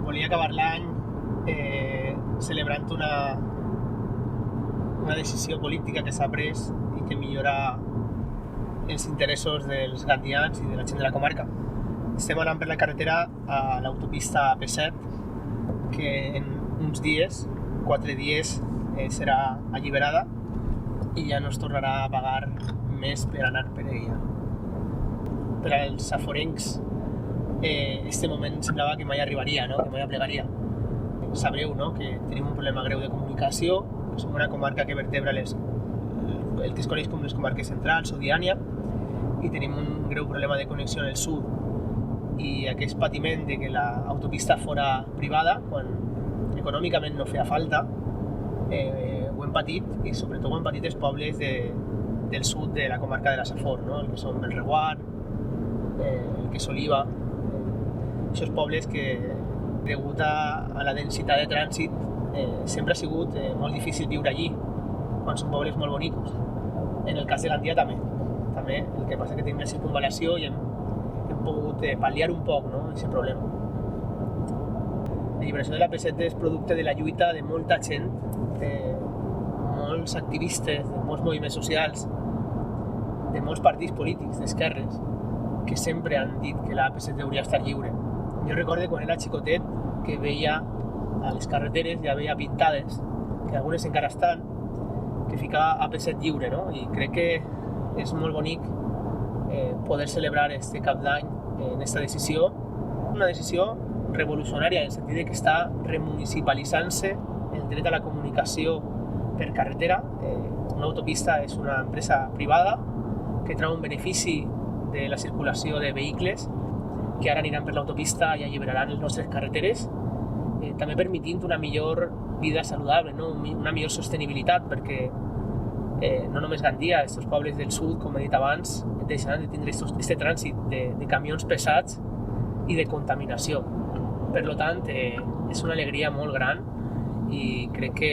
volia acabar l'any celebrant una decisió política que s'ha pres i que millora els interessos dels gandians i de la gent de la comarca. Estem anant per la carretera a l'autopista AP7, que en uns dies, 4 dies, serà alliberada i ja no es tornarà a pagar més per anar per ella. Per als saforencs, este moment semblava que mai arribaria, no? Que mai aplegaria. Sabreu, no? Que tenim un problema greu de comunicació, som una comarca que vertebra el que es coneix com les comarques centrals o Diània, i tenim un greu problema de connexió en el sud. I aquest patiment de que l'autopista fora privada, quan econòmicament no feia falta, ho hem patit, i sobretot ho han patit els pobles del sud de la comarca de la Safor, no? El que són Belreguard, el que és Oliva, aquests pobles que, degut a la densitat de trànsit, sempre ha sigut molt difícil viure allí, quan són pobles molt bonicos. En el cas de Gandia també, el que passa que tenim la circunvalació i hem pogut pal·liar un poc, no, aquest problema. L'alliberació de l'AP7 és producte de la lluita de molta gent, de molts activistes, de molts moviments socials, de molts partits polítics d'esquerres, que sempre han dit que l'AP7 hauria d'estar lliure. Jo recordo quan era xicotet que veia a les carreteres, ja veia pintades, que algunes encara estan, que ficava AP7 lliure, no? I crec que és molt bonic poder celebrar este cap d'any en aquesta decisió, una decisió revolucionària en el sentit que està remunicipalitzant-se el dret a la comunicació per carretera. Una autopista és una empresa privada que treu un benefici de la circulació de vehicles que ara aniran per l'autopista i alliberaran les nostres carreteres, també permitint una millor vida saludable, no? Una millor sostenibilitat, perquè no només Gandia, aquests pobles del sud, com he dit abans, deixaran de tindre aquest trànsit de camions pesats i de contaminació. Per tant, és una alegria molt gran i crec que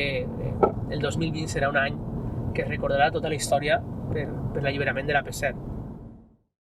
el 2020 serà un any que recordarà tota la història per l'alliberament de l'AP7.